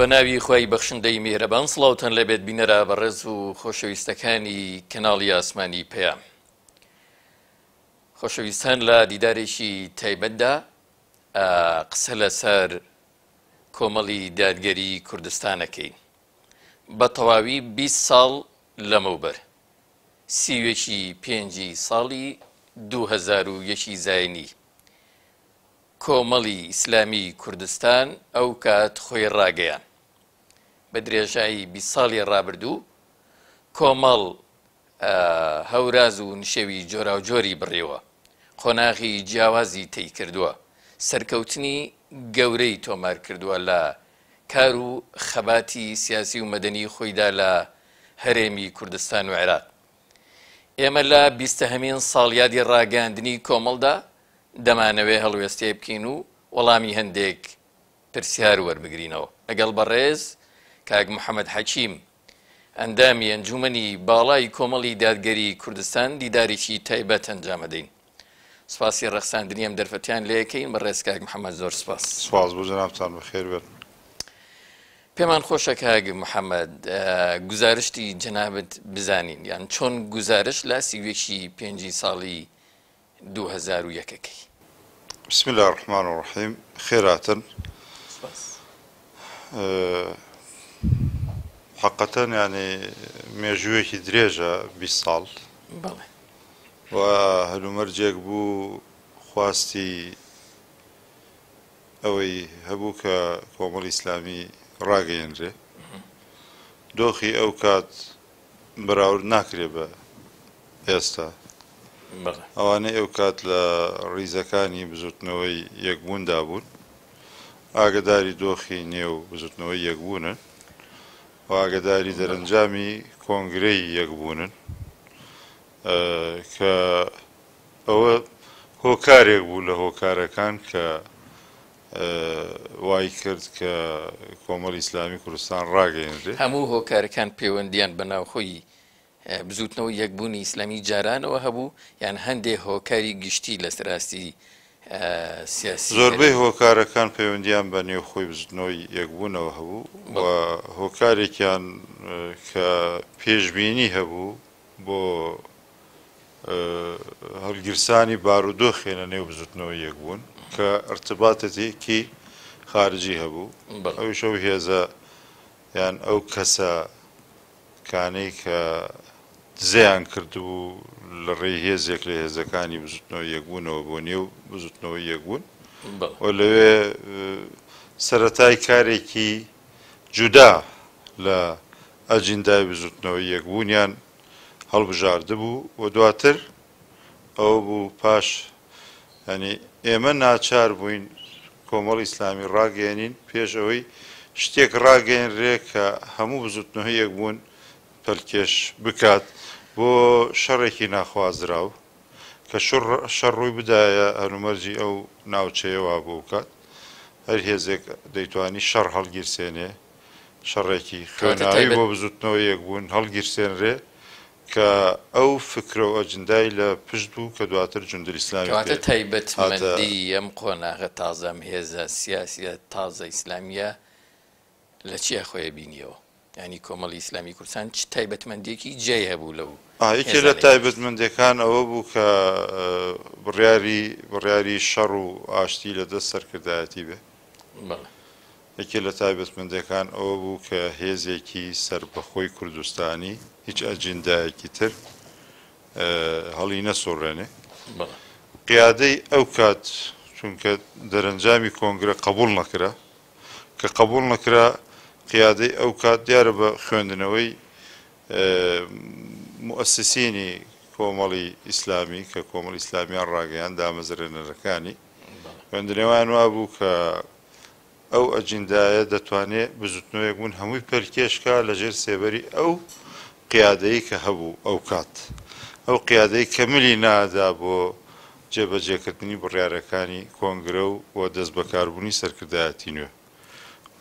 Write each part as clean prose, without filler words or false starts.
بەناوی خۆی بەخشندەی میهرەبان سڵاوتان لەبێت بینەرە بەڕێز و خۆشەویستەکانی کەناڵی ئاسمانی پێیان. خۆشەویستان لە دیدارێکی تایبەتدا قسە لەسەر کۆمەڵی دادگەری کوردستانەکەین. بە تەواوی 20 ساڵ لەمەوبەر 35 ساڵی 2001 زاینی کۆمەڵی ئیسلامی کوردستان ئەو کات خۆی ڕاگەیان. بە درێژایی 20 ساڵی ڕابردوو کۆمەڵ هەوراز و نشێوی جۆراوجۆری بڕێوە، خۆناغی جیاوازی تێی کردووە، سەرکەوتنی گەورەی تۆمار کردووە لە کار و خەباتی سیاسی و مەدەنی خۆیدا لە هەرێمی کوردستان و عێراق. ئێمە لە 20هەمین ساڵیادی ڕاگەاندنی کۆمەڵدا دەمانەوێ هەڵوێستێ بکەین و وەڵامی هەندێک پرسیار وەربگرینەوە لەگەڵ بەڕێز کاک محەممەد حەکیم ئەندامی ئەنجومەنی باڵای کۆمەڵی دادگەری کوردستان دیدارێکی تایبەت ئەنجامەدەین. سپاسی ڕەخساندنی ئەم دەرفەتیان لێ یەکەین. بەڕێز کاک محەممەد زۆر سپاس. سپاس بۆ جەنابتان بەخێر بێت. پێمان خۆشە کاک محەممەد گزارشتی جەنابەت بزانین، یان چۆن گزارش لە سیوێکی 5 ساڵی 2001ەکەی. بسم الله الرحمن الرحیم. خێراتن. حقەتەن یعنی مێژوویەکی درێژە 20 ساڵ و هەلومەرجێک بوو خواستی ئەوەی هەبوو کە کۆمەڵی ئیسلامی ڕاگەیەنرێ. دۆخی ئەو کات بەراورد ناکرێ بە ئێستا. ئەوانەی ئەو کات لە ڕیزەکانی بزوتنەوەی یەکبووندا بوون، ئاگداری دۆخی نێو بزوتنەوەی یەکبوونن و ئاگداری دەرەنجامی کۆنگرەی یەکبوونن کە ئەوە هۆکارێک بوو لە هۆکارەکان کە وای کرد کە کۆمەڵی ئیسلامی کوردستان ڕاگەیەنرێ. هەموو هۆکارەکان پەیوەندیان بەناوخۆی بزوتنەوەی یەکبوونی ئیسلامی جارانەوە هەبوو، یان هەندێک هۆکاری گشتی لەسەر راستی سیاسی. زۆربەی هۆکارەکان پەیوەندیان بە نێوخۆی بزوتنەوەی یەکبوونەوە هەبوو و هۆکارێکیان کە پێشبینی هەبوو بۆ هەڵگرسانی بارودۆخێ لە نێو بزوتنەوەی یەکبوون کە ارتباطێکی خارجی هەبوو. ئەویش ئەو هێزە یان ئەو کەسە کانەی کە دزەیان کردبوو لە ڕێی هێزێک لە هێزەکانی بزوتنەوەی یەکبوونەوە بۆ نێو بزوتنەوەی یەکبوون و لەوێ سەرەتای کارێکی جودا لە ئەجندای بزوتنەوەی یەکبوونیان هەڵبژاردە بوو و دواتر ئەوە بوو پاش ینی ئێمە ناچار بووین کۆمەڵی ئیسلامی ڕاگەێنین پێش ئەوەی شتێک ڕاگەێنرێ کە هەموو بزوتنەوەی یەکبوون پەلکێش بکات بۆ شەڕێکی ناخوازراو کە شەڕ ڕووی بدایە هەلومەرجی ئەو ناوچەیەوە بۆ بکات. هەر هێزێک دەیتوانی شەڕ هەڵگیرسێنێ، شەڕێکی خوێناوی بۆ بزوتنەوەی یەکبوون هەڵگیرسێنرێ کە ئەو فکرە و ئەجندای لە پشت بوو کە دواتر جوندی ئیسلامی تایبەتمەندی ئەم قۆناغە تازەم هێزە سیاسیە تازە ئیسلامیە لە چیە خۆیە بینیەوە؟ ینی کۆمەڵی ئیسلامی کوردستان چ تایبەتمەندێکی جێی هەبوو لەو؟ یەکێ لە تایبەتمەندەکان ئەوە بوو کە بڕیاری شەڕ و ئاشتی لە دەست سەرکردایەتی بێ. یەکێ لە تایبەتمەندەکان ئەوە بوو کە هێزێکی سەربەخۆی کوردستانی هیچ ئەجندایەکی تر هەڵی نەسۆڕێنێ. قیادەی ئەو کات چونکە دەرەنجامی کۆنگرە قبوڵ نەکرا، کە قبوڵ نەکرا قیادەی ئەو کات دیارە بە خوێندنەوەی مؤسسینی کۆمەڵی ئیسلامی کە کۆمەڵی ئیسلامیان ڕاگەیان دامەزرێنەرەکانی خوێندنەوەیان وا بوو کە ئەو ئەجندایە دەتوانێت بزوتنەوەیەک بوون هەمووی پەرکێشکا لەژێر سێبەری ئەو قیادەی کە هەبوو ئەو کات. ئەو قیادەی کەملی نادا بۆ جێبەجێکردنی بڕیارەکانی کۆنگرە و دەست بەکاربوونی سەرکردایەتی نوێ.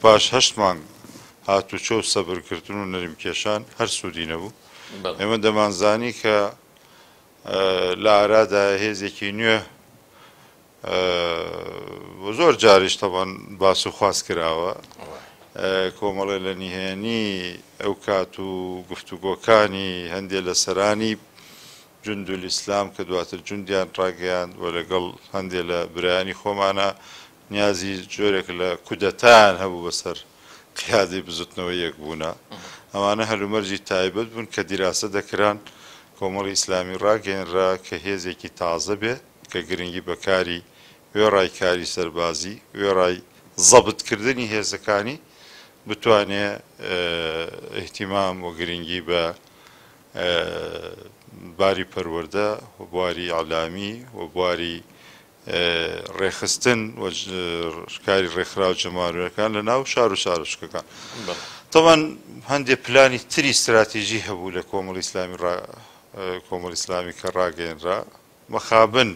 پاش 8 مانگ هاتوچۆ و سەبرکردن و نەریمکێشان هەر سوودی نەبوو. ئێمە دەمانزانی کە لە ئارادا هێزێکی نوێ زۆر جاریش تەوان باس و خواست کراوە کۆمەڵێ لە نیهێنی ئەو کات و گفتوگۆکانی هەندێک لە سەرانی جوندول ئیسلام کە دواتر جوندیان ڕاگەیاند و لەگەڵ هەندێک لە برایانی خۆمانە نیازی جۆرێک لە کودەتان هەبوو بەسەر قیادەی بزوتنەوە یەکبوونە ئەوانە هەلومەرجی تایبەت بوون کە دیراسە دەکران کۆمەڵی ئیسلامی ڕاگەێنرا کە هێزێکی تازە بێت کە گرنگی بەکاری وێڕای کاری سەربازی وێڕای زەبتکردنی هێزەکانی بتوانێت ئیحتیمام و گرنگی بە باری پەروەردە و بواری عەلامی و بواری ڕێخستن و کاری ڕێکخراو جەماوەریەکان لە ناو شار و شارۆچکەکان تەوان هەندێک پلانی تری استراتیژی هەبوو لە کۆمەڵی ئیسلامی کە ڕاگەێنرا مەخابن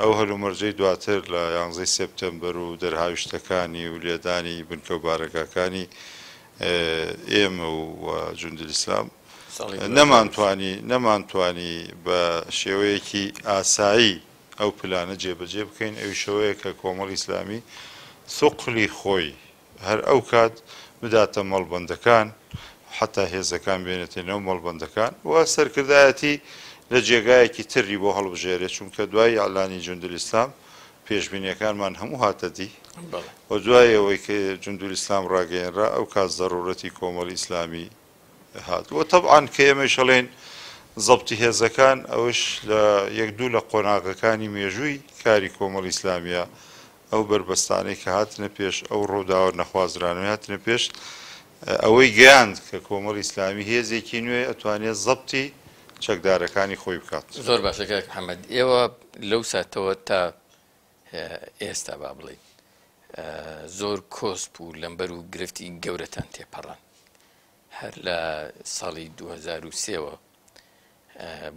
ئەو هەلومەرجەی دواتر لە 11 سێپتەمبەر و دەرهاویشتەکانی و لێدانی بنکە و بارەکەکانی ئێمە و جوندی ئیسلام نەمانتوانی بە شێوەیەکی ئاسایی ئەو پلانە جێبەجێ بکەین ئەوی شەوەیە کە کۆمەڵی ئیسلامی سوقلی خۆی هەر ئەو کات بداتە مەڵبەندەکان حتا هێزەکان بێنێتێنەوە مەڵبەندەکان و سەرکردایەتی لە جێگایەکی تری بۆ هەڵبژێرێت چونکە دوای ئەعلانی جوندول ئیسلام پێشبینیەکانمان هەموو هاتەدی و دوای ئەوەی کە جوندول ئیسلام ڕاگەیەنرا ئەو کات زەڕورەتی کۆمەڵی ئیسلامی هات و طبعاً کە ئێمە شەڵێن زەبتی هێزەکان ئەوش لە یەک دوو لە قۆناغەکانی مێژووی کاری کۆمەڵی ئیسلامیە ئەو بربەستانەی کە هاتنە پێش ئەو ڕووداوە نەخوازرانەوەی هاتنە پێش ئەوەی گەیاند کە کۆمەڵی ئیسلامی هێزێکی نوێ ئەتوانێت زەبتی چەکدارەکانی خۆی بکات. زۆر باشە کاک محەممەد ئێوە لەو ساتەوە تا ئێستا با بڵێین زۆر کۆسپ بوو لەمبەر و گرفتی گەورەتان تێپەڕان هەر لە ساڵی 2023ەوە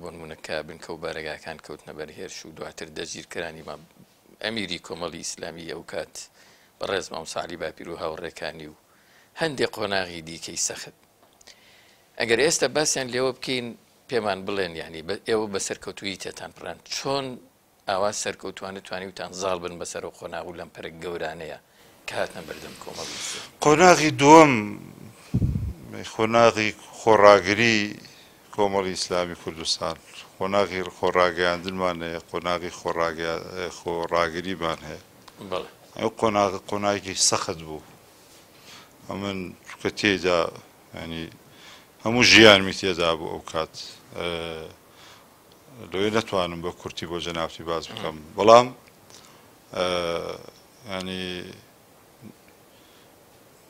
بۆ نمونەکە بنکە و بارەگاکان کەوتنە بەرهێرش و دواتر دەگیرکرانی ئەمیری کۆمەڵی ئیسلامی ئەو کات بەڕێز مام ساعلی باپیر و هاوڕێکانی و هەندێک قۆناغی دیکەی سەخت ئەگەر ئێستا باسییان لێوە بکەین پێمان بڵێن ینی ئێوە بە سەرکەوتوی تێتان پڕان چۆن ئاوا سەرکەوتوانە توانی وتان زاڵ بن بەسەر و قۆناغ و لەم پەرە گەورانەیە کە هاتنە بەردەم کۆمەڵی قۆناغی دووەم قۆناغی خۆڕاگری کۆمەڵی ئیسلامی کوردستان قۆناغی خۆڕاگەیاندنمان هەیە قۆناغی خۆڕاگریمان هەیە ئەو قۆناغی سەخت بوو ئەمن کە تێدا ینی هەموو ژیانمی تێدا بوو ئەو کات لەوێ نەتوانم بە کورتی بۆ جەنابتی باز بکەم بەڵام ینی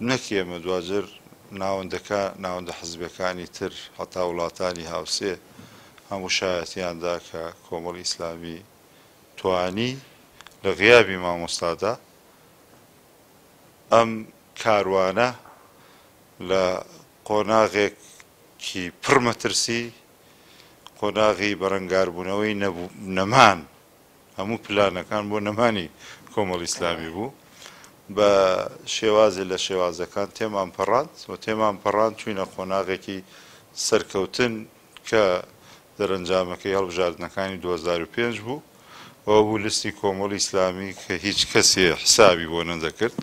نەکێمە دوجر ناوەندە حزبەکانی تر هەتا وڵاتانی هاوسێ هەموو شایەتیاندا کە کۆمەڵی ئیسلامی توانی لە غیابی مامۆستادا ئەم کاروانە لە قۆناغێکی پڕمەترسی قۆناغی بەرەنگاربوونەوەی نەمان هەموو پلانەکان بۆ نەمانی کۆمەڵی ئیسلامی بوو بە شێوازی لە شێوازەکان تێمان پەڕاند و تێمان پەڕاند چوینە قۆناغێکی سەرکەوتن کە دەرەنجامەکەی هەڵبژاردنەکانی 2005 بوو ئەوە بوو لیستی کۆمەڵی ئیسلامی کە هیچ کەسێ حسابی بۆ نەدەکرد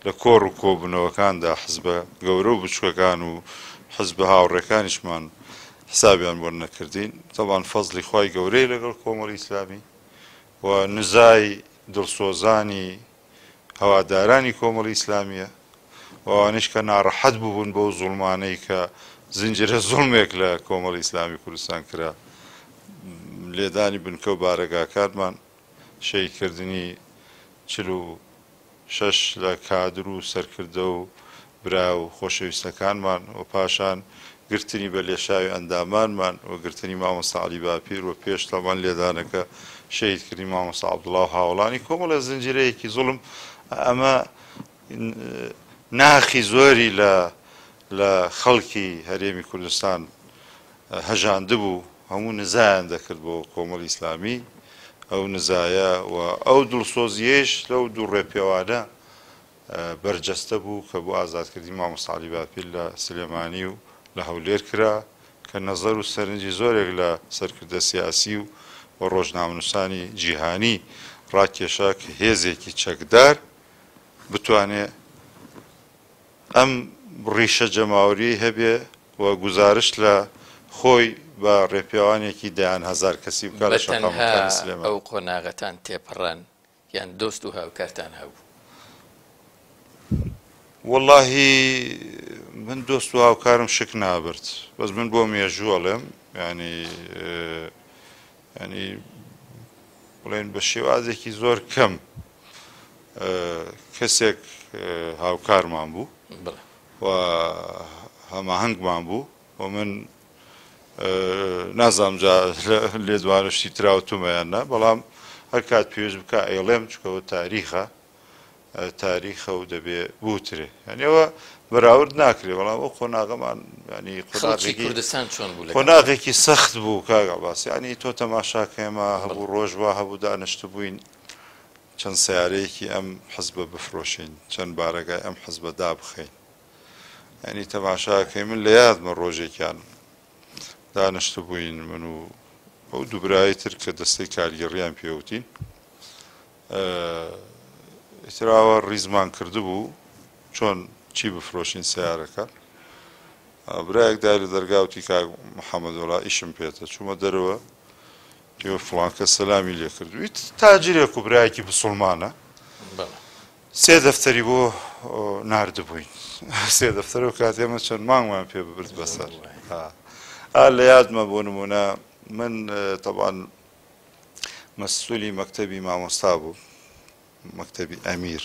لە کۆڕ و کۆبوونەوەکاندا حزبە گەورە و بچووکەکان و حزبە هاوڕێکانیشمان حسابیان بۆ نەکردین تەوان فەزلی خوای گەورەی لەگەڵ کۆمەڵی ئیسلامی و نزای دڵسۆزانی هەوادارانی کۆمەڵی ئیسلامیە و ئەوانش کە ناڕەحەت بوون بۆ زوڵمانەی کە زنجیرە زوڵمێک لە کۆمەڵی ئیسلامی کوردستان کرا لێدانی بنکە و بارەگاکانمان شەیدکردنی 46 لە کادر و سەرکردە و برا و خۆشەویستەکانمان و پاشان گرتنی بە لێشاوی ئەندامانمان و گرتنی مامۆستا عەلی باپیر و پێش تەمان لێدانەکە شەیدکردنی مامۆستا عەبدوڵڵا و هاوڵانی کۆمەڵە زنجیرەیەکی زوڵم ئەمە ناخی زۆری لە خەڵکی هەرێمی کوردستان هەژاندبوو هەموو نزایان دەکرد بۆ کۆمەڵی ئیسلامی ئەو نزایە و ئەو دڵسۆزیەش لەو دوو ڕێپێوانە بەرجەستە بوو کە بۆ ئازادکردنی مامۆستا عەلی باپیر لە سلێمانی و لە هەولێر کرا کە نەزەر و سەرنجی زۆرێک لە سەرکردە سیاسی و ڕۆژنامەنووسانی جیهانی ڕاکێشا کە هێزێکی چەکدار بتوانێت ئەم ڕیشە جەماوەری هەبێ و گزارش لە خۆی بە ڕێپیاوانێکی دەیان هەزار کەسی بکات لە شەقامەکانی سلێمان. ئەو قۆناغەتان تێپەڕان یان دۆست و هاوکارتان هەبوو؟ وەڵڵاهی من دۆست و هاوکارم شک نابرد، بەس من بۆ مێژووەڵێم ینی بڵێن بە شێوازێکی زۆر کەم کەسێک هاوکارمان بوو و هەماهەنگمان بوو و من نازانم لێدوانشتی تراوتمەیاننا، بەڵام هەر کات پێویست بکە ئەیڵێم چکەوە تاریخە و دەبێ بوترێ، یانیەوە بەراورد ناکرێ، بەڵام ئەو قۆناغەمان قۆناغێکی سەخت بوو کاگا باس، ینی تۆ تەماشاکەمە هەبوو ڕۆژ وا هەبوو دانیشت بووین چەند سیارەیەکی ئەم حزبە بفرۆشین، چەند بارەگای ئەم حزبە دابخەین، ینی تەماشاکەی من لە یادمە ڕۆژێکیان دانیشت بووین من و ئەو دووبرایی تر کە دەستەی کارگەڕیان پێوتین ئیتراوە ڕیزمان کردبوو چۆن چی بفرۆشین سیارەکە. برایەک دای لە دەرگاوتی کاک محەممەد وەڵا ئیشم پێێتە چوومە دەرەوە پێوە فڵانکە سەلامی لێ کردویت تاجرێک و برایەکی بسڵمانە 3 دەفتەری بۆ ناردبووین 3 دەفتەر و کاتێمە چەند مانگمان پێ ببرد بەسەر. لە یادمە بۆ نمونە من طبعاً مەسئولی مەکتەبی مامۆستا بوو، مەکتەبی ئەمیر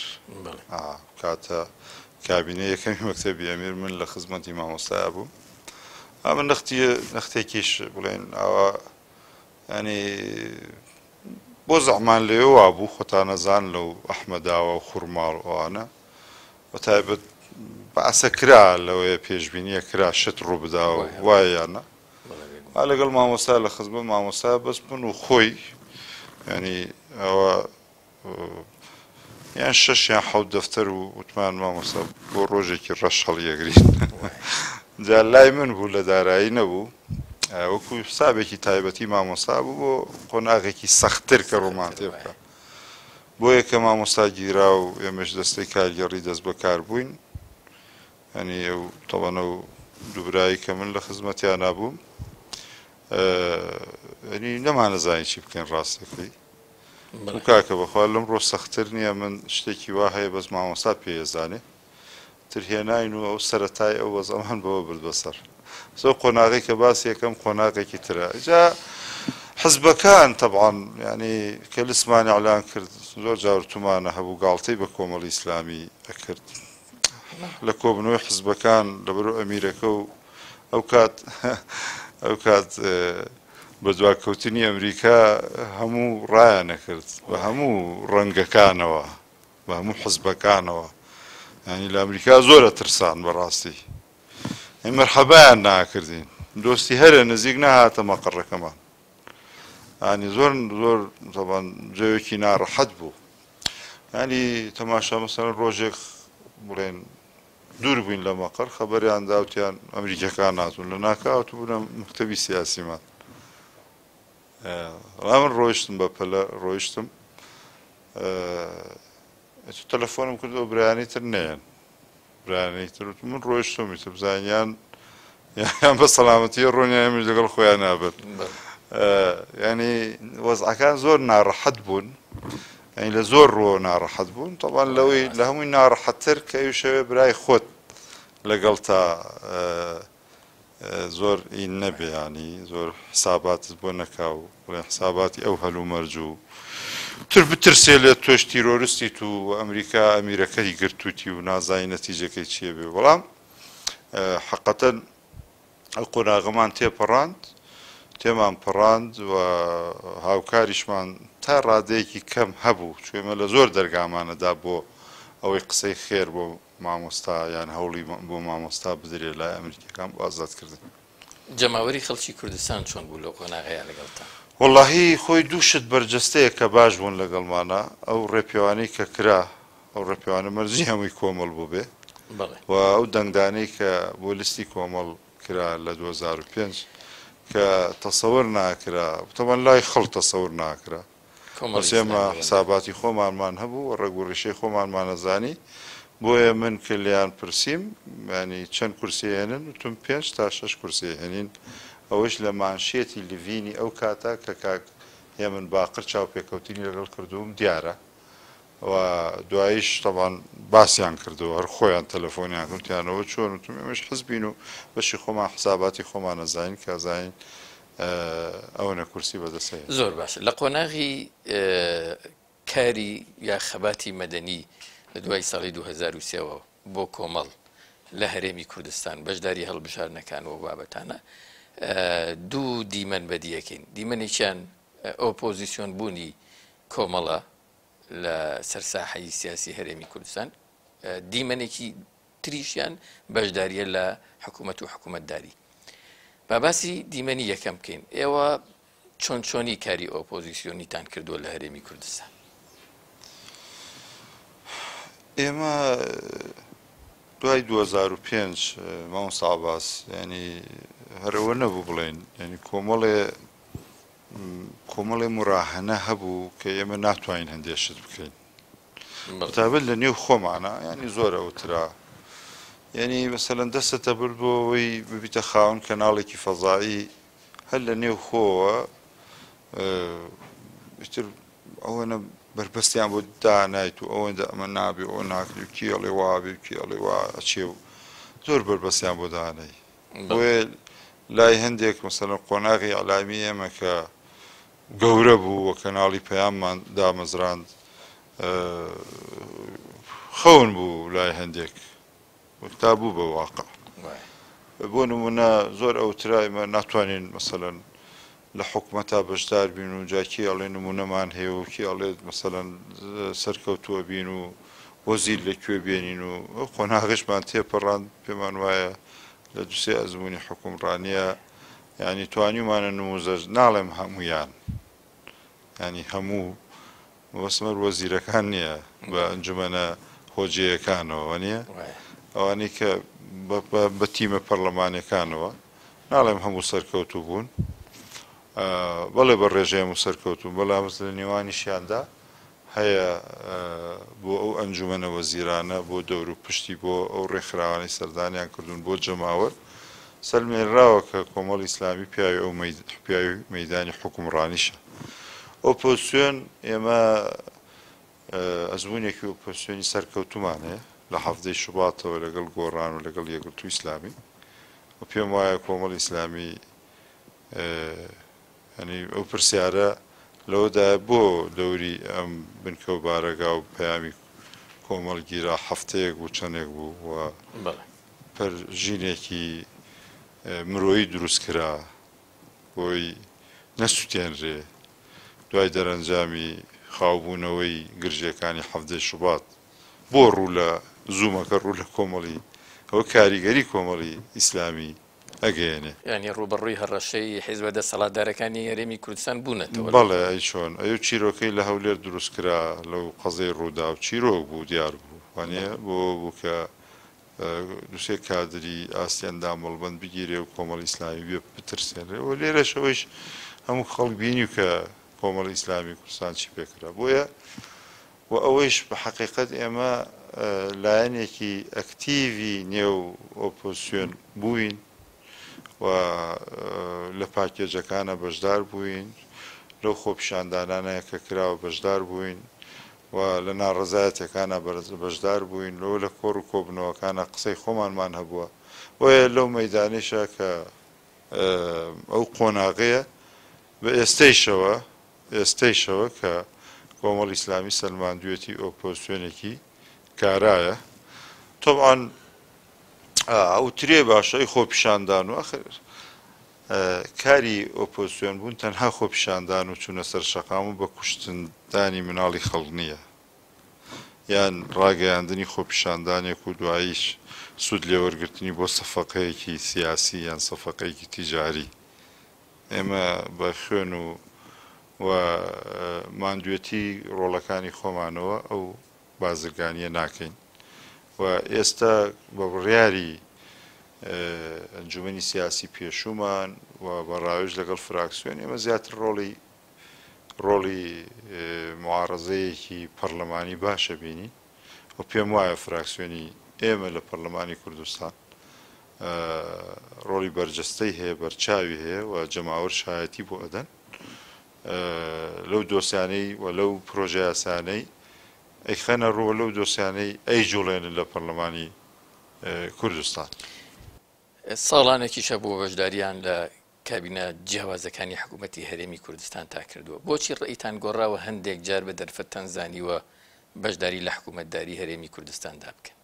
کاتە کابینە یەکەمی مەکتەبی ئەمیر من لە خزمەتی مامۆستای بووم. ئەمە نەختێکیش بڵێن ئەوە ینی بۆ زەحمان لێوە بوو خۆتانەزان لەو ئەحمەداوە و خوڕماڵ ئەوانە بە تایبەت بەعسە کرا لەوەیە پێشبینیە کرا شت ڕوو بدا و وایە یانە لەگەڵ مامۆستا لە خزمەت مامۆستا بەس بن و خۆی ینی ئەوە یان 6 یان 7 دەفتەر و وتمان مامۆستا بۆ ڕۆژێکی ڕەش هەڵیەگرین جا لای من بوو لە دارایی نەبوو، وەکو حسابێکی تایبەتی مامۆستا بوو بۆ قۆناغێکی سەختتر کە ڕۆمان تێ بکە، بۆ یەکە مامۆستا گیرا و ئێمەش دەستەی کارگەڕی دەست بەکار بووین، ینی ئەو تەوەنە و دووبرایی کە من لە خزمەتیان نابووم ینی نەمانەزانی چی بکەین ڕاستەکەی و کاکە بەخوا لەم ڕۆ سەختتر نییە، من شتێکی وا هەیە بەس مامۆستا پێیەزانێ ترهێناین و ئەو سەرەتای ئەو بە زەمان بەوە برد بەسەر زۆر قۆناغی کە باسی یەکەم قۆناغێکی ترە. جا حزبەکان طبعاً ینی کە لسمانی ئەعلان کرد زۆر جاورتمانە هەبوو گاڵتەی بە کۆمەڵی ئیسلامی ئەکرد لە کۆبنەوەی حزبەکان لەبەرو ئەمیرەکە و ئەو کات بە دواکەوتنی ئەمریکا هەموو ڕایانەکرد بە هەموو ڕەنگەکانەوە بە هەموو حزبەکانەوە، ینی لە ئەمریکا زۆرە ترسان بەڕاستی مەرحەبایان ناکردین، دۆستی هەرە نزیک نەهاتە مەقڕەکەمان، ینی زۆر زۆر جەوێکی ناڕەحەت بوو، ینی تەماشا مەسەڵەن ڕۆژێک بڵێن دوور بووین لە مەقڕ خەبەریان داوتیان ئەمریکەکان ناتون لە ناکاوت بوونە مەکتەبی سیاسیمان. من ڕۆیشتم بە پەلە ڕۆیشتم تەلەفۆنم کردەوە برایانی تر نەیەن، برایانی تر من ڕۆیشتم تە بزانیان یان بە سەلامەتی ڕۆنیانمش لەگەڵ خۆیان نابێت، ینی وەزعەکان زۆر ناڕەحەت بوون، ینی لە زۆر ڕۆ ناڕەحەت بوون، تەڵان لەوەی لە هەمووی ناڕەحەتتر کە ئەویشەوێ برای خۆت لەگەڵ تا زۆر ئین نەبێ، ینی زۆر حساباتت بۆ نەکاو بڵێن حساباتی ئەو هەلومەرج و تر بترسێ لێ تۆش تیرۆریستیت و ئەمریکا ئەمیرەکەی گرتووتی و نازانی نەتیجەکەی چییە بێ. بەڵام حەقەتەن ئەو قۆناغەمان تێمان پەڕاند و هاوکاریشمان تا ڕادەیەکی کەم هەبوو، چێمە لە زۆر دەرگامانەدا بۆ ئەوەی قسەی خێر بۆ مامۆستا یان هەوڵی بۆ مامۆستا بدرێت لای ئەمریکەکان بۆ ئازادکردن. جەماوەری خەڵکی کوردستان چۆن بوو لەو قۆناغەیە لەگەڵتا؟ وەڵڵاهی خۆی دووشت بەرجەستەیە کە باش بوون لەگەڵمانە، ئەو ڕێپیاوانەی کە کرا ئەو ڕێپیاوانە مەرجی هەمووی کۆمەڵ بوو بێ و ئەو دەنگدانەی کە بۆ لیستی کۆمەڵ کرا لە 2005 کە تەسەور ناکرا تەوان لای خەڵک تەسەور ناکرا، ئێمە حساباتی خۆمانمان هەبوو و ڕێگوڕیشەی خۆمانمانەزانی بۆیە من کە لیان پرسییم ینی چەند کورسی هێنن وتم 5 تا 6 کورسی هێنین ئەوەش لە مانشێتی لڤینی ئەو کاتە کە کاک هێمن باقر چاوپێکەوتنی لەگەڵ کردووم دیارە و دواییش تەبان باسییان کردەوە هەر خۆیان تەلەفۆنیان کردیانەوە چۆن وتم ئێمەش حزبین و بەشی خۆمان حساباتی خۆمان نەزانین کازانین ئەوەنە کورسی بەدەسێ زۆر باشە لە قۆناغی کاری یا خەباتی مەدەنی لە دوای ساڵی 2023ەوە بۆ کۆمەڵ لە هەرێمی کوردستان بەشداری هەڵبژارنەکانەوە بابەتانە دوو دیمەن بەدیەکەین دیمەنێکیان ئۆپۆزیسیۆن بوونی کۆمەڵە لە سەرساحەی سیاسی هەرێمی کوردستان دیمەنێکی تریشیان بەشداریە لە حکوومەت و حکوومەتداری باباسی دیمەنی یەکەم بکەین ئێوە چۆن چۆنی کاری ئۆپۆزیسیۆنیتان کردووە لە هەرێمی کوردستان ئێمە دوای 2005 ماوە ساباس ینی هەرەوە نەبوو بڵێن ینی کۆمەڵێ مراهەنە هەبوو کە ئێمە ناتوانین هەندێشت بکەین تابل لە نێو خۆمانە ینی زۆر ئەوترا ینی مەسەلەن دەستە برد بۆ ئەوەی ببیتە خاوەن کەناڵێکی فەزایی هەر لە نێو خۆوە ئەوەنە بربەستیان بۆ دانایت و ئەوەندە ئەمە نابێ ئەو ناکری و کێڵێ وابێ کێڵێ وا ئەچێ و زۆر بربەستیان بۆ دانای بۆیە لای هەندێک مەسەلەن قۆناغی عەلامی ئێمە کە گەورە بوو وە کەناڵی پەیاممان دامەزراند خەون بوو لای هەندێک تا بوو بە واقع بۆ نمونە زۆر ئەوترا ئێمە ناتوانین مەسەلەن لە حکومەتا بەشدار بین و جاکی ئەڵێ نمونەمان هەیە و کی ئەڵێت مەسەلەن سەرکەوتووە بین و وەزیر لەکوێ بێنین و ئەو قۆناغشمان تێپەڕاند پێمان وایە لە دووسێ ئەزمموی حکومڕانیە ینی توانیمانە نموزەر ناڵێم هەمویان ینی هەموو وەسمەر وەزیرەکان نییە بە ئەنجومەنە هۆجەیەکانەوە نییە ئەوانەی کە بە تیمە پەرلەمانەکانەوە ناڵێم هەموو سەرکەوتوو بوون بەڵێ بە ڕێژەیە و سەرکەوتوو بەڵام لە نێوانیشیاندا هەیە بۆ ئەو ئەنجومەنە وەزیرانە بۆ دەور و پشتی بۆ ئەو ڕێکخراوانەی سەردانیان کردوون بۆ جەماوەر سەلمێنراوە کە کۆمەڵ ئیسلامی پیاوی ئەو پیاوی مەیدانی حکومڕانیشە ئۆپۆزیسیۆن ئێمە ئەزمموونێکی ئۆپۆزیسیۆنی سەرکەوتومان هەیە لە هەفتەی شوباتەوە لەگەڵ گۆڕان و لەگەڵ یەکگرتووی ئیسلامی و پێم وایە کۆمەڵ ئیسلامی ینی ئەو پرسیارە لەوەدا بۆ دەوری ئەم بنکە و بارەگا و پەیامی کۆمەڵگیرا هەفتەیەک بوو چەندێک بوو و پەرژینێکی مرۆیی دروست کرا بۆی نەسووتێنرێ دوای دەرەنجامی خاوبوونەوەی گرژەکانی هەفتەی شوبات بۆ ڕوو لە زوومەکە ڕوو لە کۆمەڵی ئەوە کاریگەری کۆمەڵی ئیسلامی ئەگەیەنێ ینی ڕوبەڕووی هەڕەشەی حیزبە دەسەڵاتدارەکانی هەرێمی کوردستان بوونەتەوە بەڵێ ئەی چۆن ئەو چیرۆکەی لە هەولێر دروست کرا لەو قەزەی ڕوودا و چیرۆک بوو دیار بوو وانە بۆ بوو کە دووسێ کادری ئاسیاندا مەڵبەند بگیرێ و کۆمەڵ ئیسلامی بێ بترسێنێ و لێرەشەوەیش هەموو خەڵک بینی و کە کۆمەڵ ئیسلامی کوردستان چی پێکرا بۆیە و ئەوەیش بە حەقیقەت ئێمە لایەنێکی ئەکتیڤی نێو ئۆپۆزیسیۆن بووین و لە پاکێجەکانە بەشدار بووین لەو خۆپیشاندانانەیە کە کراوە بەشدار بووین و لە ناڕەزایەتەکانە بەشدار بووین لەوە لە کۆڕ و کۆبنەوەکانە قسەی خۆمانمان هەبووە وەیە لەو مەیدانیشە کە ئەو قۆناغەیە بە ئێستەیشەوە کە کۆمەڵ ئیسلامی سەلماندوێتی ئۆپۆزیسیۆنێکی کارایە تۆبعاان ئەو ترێ باشەی خۆپیشاندان و ئەخر کاری ئۆپۆزیسیۆن بوون تەنها خۆپیشاندان و چوونە سەر شەقام و بە کوشتندانی مناڵی خەڵک نییە یان ڕاگەیاندنی خۆپیشاندانێک و دواییش سوود لێوەرگرتنی بۆ سەفەقەیەکی سیاسی یان سەفەقەیەکی تیجاری ئێمە بە خوێن و ماندوێتی ڕۆڵەکانی خۆمانەوە ئەو بازرگانیە ناکەین و ئێستا بە بڕیاری ئەنجومەنی سیاسی پێشومان و بەڕاوێژ لەگەڵ فراکسیۆن ئێمە زیاتر ڕۆڵی معارەزەیەکی پەرلەمانی باشە بینی و پێم وایە فراکسیۆنی ئێمە لە پەرلەمانی کوردستان ڕۆڵی بەرجەستەی هەیە بەرچاوی هەیە و جەماوەر شایەتی بۆ ئەدەن لەو دۆسیانەی و لەو پرۆژە یاسانەی ئەیخەنە ڕووە لەو دۆسیانەی ئەی جوڵێنن لە پەرلەمانی کوردستان. ساڵانێکیشە بۆ بەشداریان لە کابینە جیاوازەکانی حکوومەتی هەرێمی کوردستان تا کردووە. بۆچی ڕێیتان گۆڕاوە هەندێک جار بە دەرفەتان زانیوە بەشداری لە حکوومەتداری هەرێمی کوردستاندا بکەن؟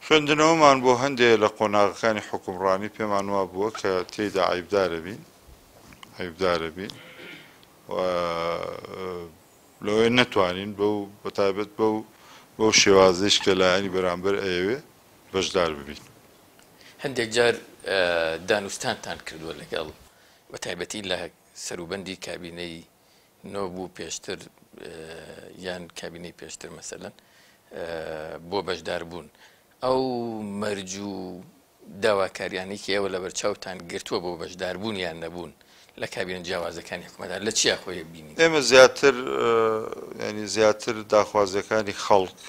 خوێندنەوەمان بۆ هەندێک لە قۆناغەکانی حکومڕانی پێمان وا بووە کە تێیدا عیبدارە بین و لەوەی نەتوانین بەتایبەت بەو شێوازەیش کە لایەنی بەرامبەر ئەیەوێ بەشدار ببین. هەندێک جار دانوستانتان کردووە لەگەڵ بە تایبەتی لە سەروبەندی کابینەی نۆ بوو پێشتر یان کابینەی پێشتر مەسەلەن بۆ بەشدار بوون. ئەو مەرج و داواکاریانی کە ئێوە لە بەرچاوتان گرتووە بۆ بەشداربوون یان نەبوون لە کابینە جیاوازەکانی حکوومەتدار لە چیا خۆی بینی؟ ئێمە زیاتر داخوازیەکانی خەڵک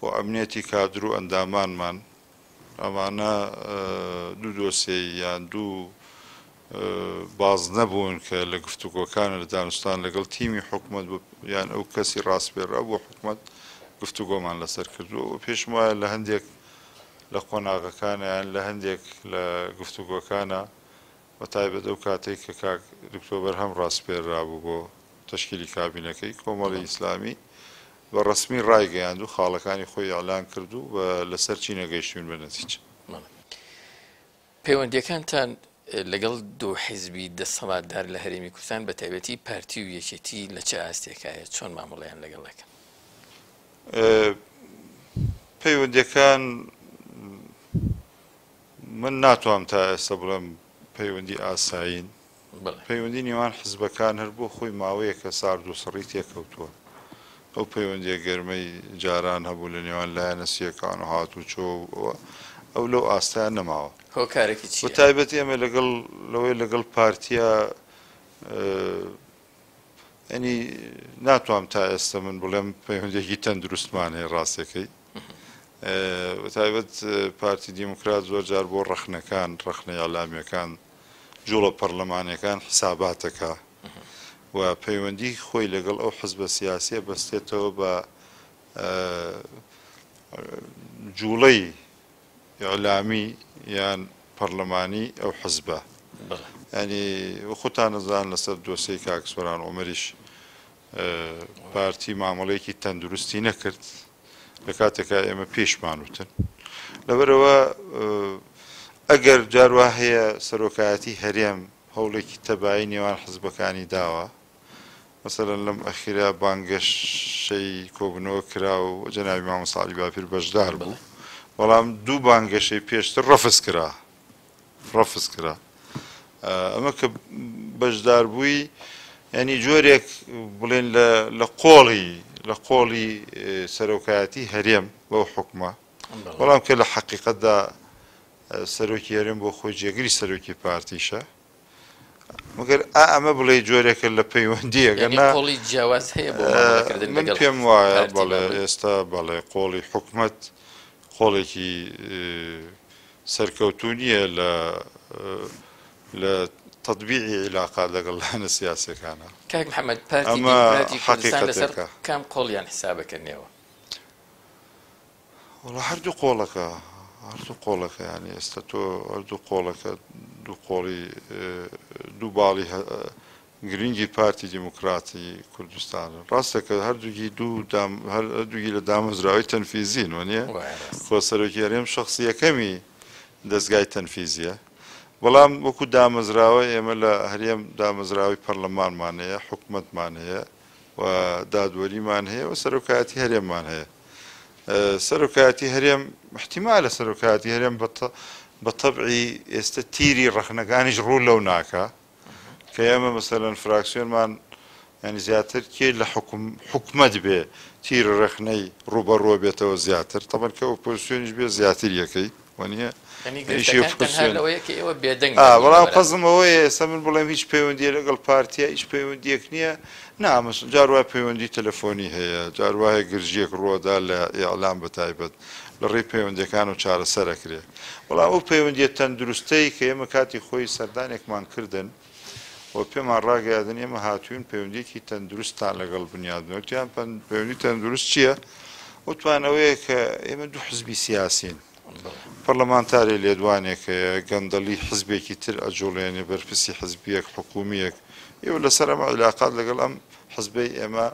بۆ ئەمنیەتی کادر و ئەندامانمان ئەمانە دوو دۆسیە یان دوو باز نەبوون کە لە گفتوگۆکانە لە دانوستان لەگەڵ تیمی حکوومەت یان ئەو کەسی ڕاستپێڕا بۆ حکوومەت گفتوگۆمان لەسەر کردووە و پێشم وایە لە هەندێک لە قۆناغەکانە یان لە هەندێک لە گفتوگۆکانە بە تایبەت ئەو کاتێک کە کاک دکتۆر بەرهەم ڕاستپێڕا بوو بۆ تەشکیلی کابینەکەی کۆمەڵی ئیسلامی بە ڕسمی ڕایگەیاند و خاڵەکانی خۆی ئەعلان کرد و لەسەر چی نەگەیشتوین بە نەتیجە. پەیوەندیەکانتان لەگەڵ دوو حیزبی دەسەڵاتدار لە هەرێمی کوردستان بە تایبەتی پارتی و یەکێتی لە چه ئاستێکایە چۆن مامەڵەیان لەگەڵ دەکەن؟ پەیوەندیەکان من ناتوانم تا ئێستا بڵێم پەیوەندی ئاسایین. پەیوەندی نێوان حیزبەکان هەر بۆ خۆی ماوەیە کە سارد و سڕی تێکەوتووە. ئەو پەیوەندیە گەرمەی جاران هەبوو لە نێوان لایەنە سیەکان و هاتوچۆ ئەو لەو ئاستایان نەماوە. هۆکارێکی چی؟ بە تایبەت ئێمە لەگەڵ پارتیە ینی ناتوانم تا ئێستا من بڵێم پەیوەندێکی تەندروستمان هەیە ڕاستەکەی. بە تایبەت پارتی دیموکرات زۆر جار بۆ ڕەخنەی ئەعلامیەکان جوڵە پەرلەمانیەکان حساباتەکە و پەیوەندی خۆی لەگەڵ ئەو حزبە سیاسیە بەستێتەوە بە جوڵەی ئیعلامی یان پەرلەمانی ئەو حزبە. ینی خۆتان نەزان لەسەر دۆسەی کاک سۆران عومەریش پارتی مامەڵەیەکی تەندروستی نەکرد لە کاتێکا ئێمە پێشمان وتن. لەبەرەوە ئەگەر جاروا هەیە سەرۆکایەتی هەرێم هەوڵێکی تەبایی نێوان حزبەکانی داوە مەسەلەن لەم ئەخیرا بانگەشەی کۆبنەوە کرا و جەنابی مامۆستا عەلی باپیر بەشدار بوو، بەڵام دوو بانگەشەی پێشتر ڕەفز کرا. ئەمە کە بەشدار بووی ینی جۆرێک بڵێن لە قۆڵی سەرۆکایەتی هەرێم بەو حکومە، بەڵام کە لە حەقیقەتدا سەرۆکی هەرێم بۆ خۆی جێگری سەرۆکی پارتیشە. مەگەر ئەمە بڵێ جۆرێکە لە پەیوەندیە قۆڵی جیاواز هەیە بۆ من پێم وایە بەڵێ ئێستا بەڵێ قۆڵی حکومەت قۆڵێکی سەرکەوتوو نییە لە تەطبیعی عیلاقات لەگەڵ لایەنە سیاسیەکانە. کاک محەممەد پارتی دیموکراتی کوردستان لەسەر کام قۆڵیان حسابەکەنەوە؟ وەڵا هەردوو قۆڵەکە ینی ئێستا تۆ هەردوو قۆڵەکە دوو باڵی گرنگی پارتی دیموکراتی کوردستانە. ڕاستەکە هەردووگی لە دامەزراوی تەنفیزین وەنیە خۆ سەرۆکی هەرێم شەخسیەکەمی دەستگای تەنفیزیە، بەڵام وەکو دامەزراوە ئێمە لە هەرێم دامەزراوی پەرلەمانمان هەیە، حکوومەتمان هەیە و دادوەریمان هەیە و سەرۆکایەتی هەرێممان هەیە. سەرۆکایەتی هەرێم احتیمالە سەرۆکایەتی هەرێم بە تەبعی ئێستا تیری ڕەخنەکانیش ڕوو لەو ناکە کە ئێمە مەسەلەن فراکسیۆنمان ینی زیاتر کێ لە حکومەت بێ تیر ڕەخنەی ڕوبەڕۆ بێتەوە زیاتر، تەمەن کە ئۆپۆزیسیۆنیش بێ زیاتر یەکەی وانە بەڵام قەزم ئەوەیە ئێستا من بڵێم هیچ پەیوەندی لەگەڵ پارتیە هیچ پەیوەندیەک نییە نامەس جاروای پەیوەندی تەلەفۆنی هەیە جاروایە گرژیەک ڕۆدا لە ئیعلام بەتایبەت لە ڕێی پەیوەندەکان و چارەسەرەکرێ بەڵام ئەو پەیوەندیە تەندروستەی کە ئێمە کاتی خۆی سەردانێکمان کردن و پێمان ڕاگەیاندن ئێمە هاتوین پەیوەندێکی تەندروستان لەگەڵ بنیادنەوەتیان پەیوەندی تەندروست چییە؟ وتوانەوەیە کە ئێمە دوو حزبی سیاسین پەرلەمانتاری لێدوانێکەیە گەندەڵی حزبێکی تر ئەجوڵێنێ بەرپرسی حزبیەک حکومیەک ئێوە لەسەر ئەمە علاقات لەگەڵ ئەم حزبەی ئێمە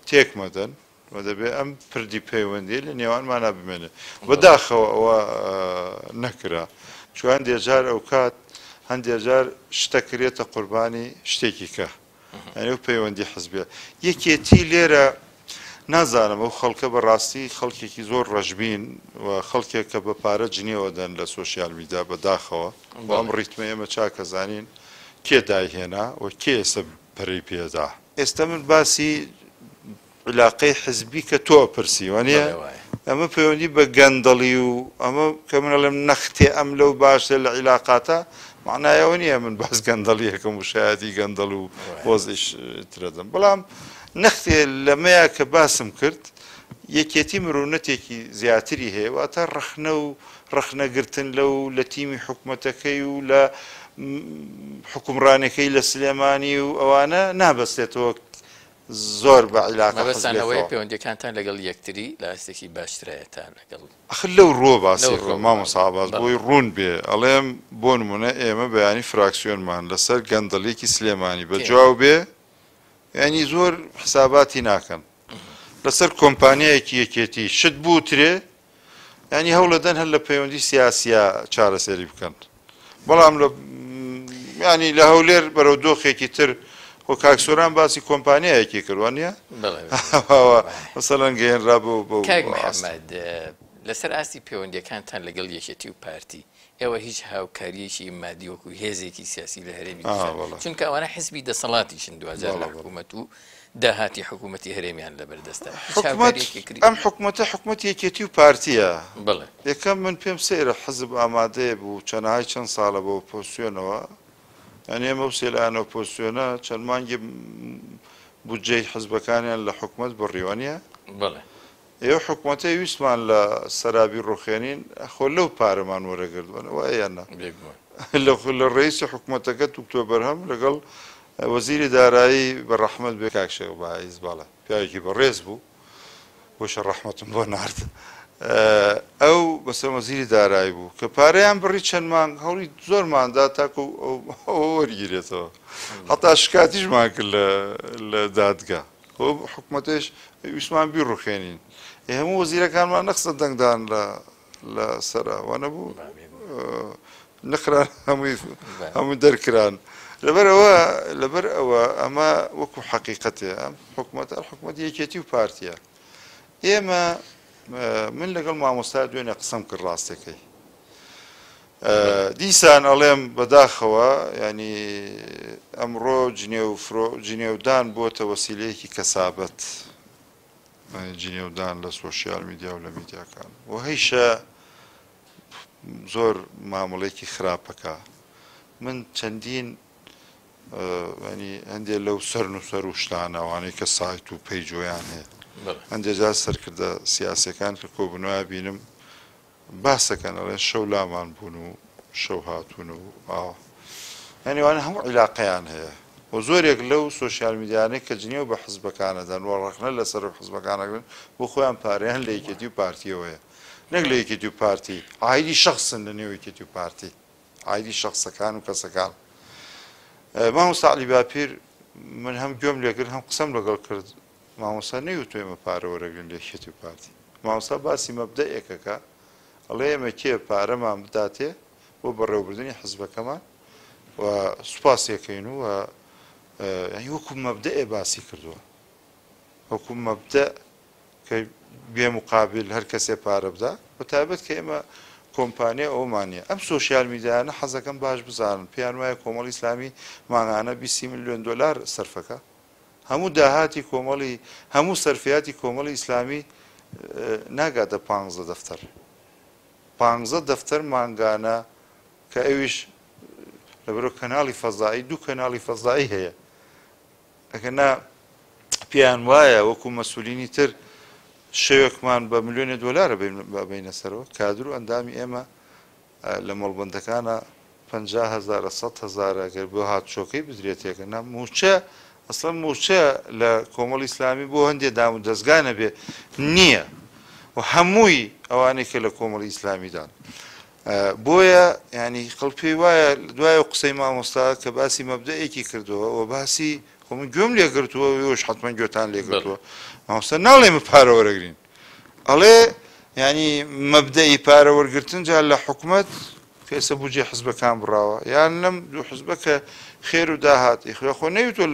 تێکمەدەن و دەبێت ئەم پردی پەیوەندی لە نێوانمانە بمێنێ بەداخەوە ئەوە نەکرا چون هەندێک جار ئەو کات هەندێک جار شتەکرێتە قوربانی شتێکی کە ئەنێ و پەیوەندی حزبیە یەکێتی لێرە نازانم ئەو خەڵکە بەڕاستی خەڵکێکی زۆر ڕەشبین و خەڵکێک کە بە پارە جنێوە دەن لە سۆسیال میدیا بەداخەوە بۆ ئەم ڕیتمە ئێمە چاکەزانین کێ داهێنا و کێ ئێستا پەرەی پێدا ئێستا من باسی علاقەی حزبی کە تۆ پرسی وانە ئەمە پەیوەندی بە گەندەڵی و ئەمە کە منە لەم نەختێ ئەم لەو باشە لە عیلاقاتە معنایەوە نییە من باس گەندەڵی یەکەم و شایەتی گەندەڵ و وەزیش ترەدەم بەڵام نەختێ لەمەیە کە باسم کرد یەکێتی مرۆڤەتێکی زیاتری هەیە واتە ڕەخنە و ڕەخنەگرتن لەو لە تیمی حکوومەتەکەی و لە حکومڕانەکەی لە سلێمانی و ئەوانە نابەستێتەوە زۆر بە عیلاقە بەسانەوەی پەیوەندیەکانتان لەگەڵ یەکتری لە ئاستێکی باشترایەتان لەگەڵ ئەخ لەو ڕۆ باسیێکە مامۆساباز بۆی ڕوون بێ ئەڵێم بۆ نمونە ئێمە بەیانی فراکسیۆنمان لەسەر گەندەڵێکی سلێمانی بەجواو بێ ینی زۆر حساباتی ناکەن لەسەر کۆمپانیایەکی یەکێتی شت بوترێ ینی هەوڵەدەن هەر لە پەیوەندی سیاسیە چارەسەری بکەن بەڵام ینی لە هەولێر بەرەو دۆخێکی تر خۆ کاکسۆران باسی کۆمپانیایەکی کردوانە مەسەڵەن گەیەنرا بۆ محەممەد لەسەر ئاستی پەیوەندیەکانتان لەگەڵ یەکێتی و پارتی ئێوە هیچ هاوکاریەکی مادی وەکو هێزێکی سیاسی لە هەرێمی چونکە ئەوانە حزبی دەسەڵاتیشن 2000 لە حکوومەت و داهاتی حکوومەتی هەرێمیان لەبەردەستە ئەم حکوومەتە حکوومەت یەکێتی و پارتیە یەکەم من پێم سەیرە حزب ئامادەیە بوو چەندهای چەند ساڵە بۆ پۆسیۆنەوە ئەنێ ئێمە و سێلانە پۆسیۆنە چەند مانگی بودجەی حزبەکانیان لە حکوومەت بڕیوانە ئێوە حکوومەتەی ویسمان لە سەرابی ڕوخێنین خۆ لەو پارەمان وەرەگردووەوە یانە لە ڕئیسی حکوومەتەکە توکتۆ بەرهەم لەگەڵ وەزیری دارایی بە ڕەحمەت بێ کاکشێ بەعیز باڵە پیاوێکی بەڕێز بوو بۆشە ڕەحمەتم بۆ نارد ئەو بەسەر وەزیری دارایی بوو کە پارەیان بڕی چەند مانگ هەوڵی زۆرماندا تاکو ئەوە وەرگیرێتەوە هەتا شکاتیشمان کرد لە دادگا خۆ حکوومەتش ویسمان بیڕوخێنین هەموو وەزیرەکانمان نەخسە دەنگدان لە سەراوانە بوو نەخران هەمووی دەرکران لەبەر ئەوە ئەمە وەکو حەقیقەتێ ئەم حکوومەت یەکێتی و پارتیە ئێمە من لەگەڵ مامۆستا دوێنێ قسەم کرد ڕاستەکەی دیسان ئەڵێم بەداخەوە ینی ئەمڕۆ جنێودان بۆتە وەسیلەیەکی کەسابەت جنێودان لە سۆشیال میدیا و لە میدیاکان و هەیشە زۆر مامەڵەیەکی خراپەکە من چەندین هەندێک لەو سەر و شتانە ئەوانەی کە سایت و پەیجۆیان هەیە هەندێک جار سەرکردە سیاسەکان کە کۆبوونەوە بینم باسەکەن ئەڵێن شەو لامان بوون و شەو هاتوون و هەنیوانە هەموو عیلاقەیان هەیە و زۆرێک لەو سۆشیال میدیانەی کە جنێو بە حزبەکانەدەن و ڕەخنە لەسەر حزبەکانەکەن بۆ خۆیان پارەیان لە یەکێتی و پارتیەوەیە نەک لە یەکێتی و پارتی ئایدی شەخصن لە نێو یەکێتی و پارتی ئایدی شەخصەکان و کەسەکان مامۆستا عەلی باپیر من هەم گوێم لێکرد هەم قسەم لەگەڵ کرد مامۆستا نەیوتوێ ئێمە پارە وەرەگرن لە یەکێتی و پارتی مامۆستا باسی مەبدەئێکەکە ئەڵێ ئێمە کێ پارەمان بداتێ بۆ بەڕێوەبردننی حزبەکەمان و سوپاسیەکەین و وەکو مەبدەئێ باسی کردووە وەکو مەبدە کە بێ مقابل هەر کەسێ پارە بدا بە تایبەت کە ئێمە کۆمپانیا ئەومانە ئەم سۆشیال میدیانە حەزەکەم باش بزانن پێیان وایە کۆمەڵی ئیسلامی ماهانە 20 میلیۆن دلار سەرفەکە هەموو داهاتی کۆمەڵی هەموو سەرفیاتی کۆمەڵی ئیسلامی ناگاتە 15 دەفتەر 15 دەفتەر مانگانە کە ئەویش لەبەرۆ کەناڵی فەزایی 2 کەناڵی فەزایی هەیە ئەگەنا پێیان وایە وەکو مەسئولینی تر شەوێکمان بە ملیۆنی دۆلارە بینە سەرەوە کادر و ئەندامی ئێمە لە مەڵبەندەکانە 50,000 100,000 ئەگەر بۆ هاتوچۆکەی بدرێتێکەنا موچە ئەسڵەن موچە لە کۆمەڵی ئیسلامی بۆ هەندێ دام و دەستگانە بێ نییە و هەمووی ئەوانەی کە لە کۆمەڵی ئیسلامیدان بۆیە ینی خەڵک پێی وایە دوایە قسەی مامۆستا کە باسی مەبدەیەکی کردووە و باسی خۆم گوێم لێگرتووە وش حتمما گوێتان لێگرتووە مامۆستا ناڵێ من پارە وەرەگرین ئەڵێ ینی مەبدەی پارە وەرگرتن جا لە حکومەت کەسە بجێ حزبەکان بڕاوە یان لەم دوو حزبە کە خێر و داهاتی خوێ خۆ نەیوتۆ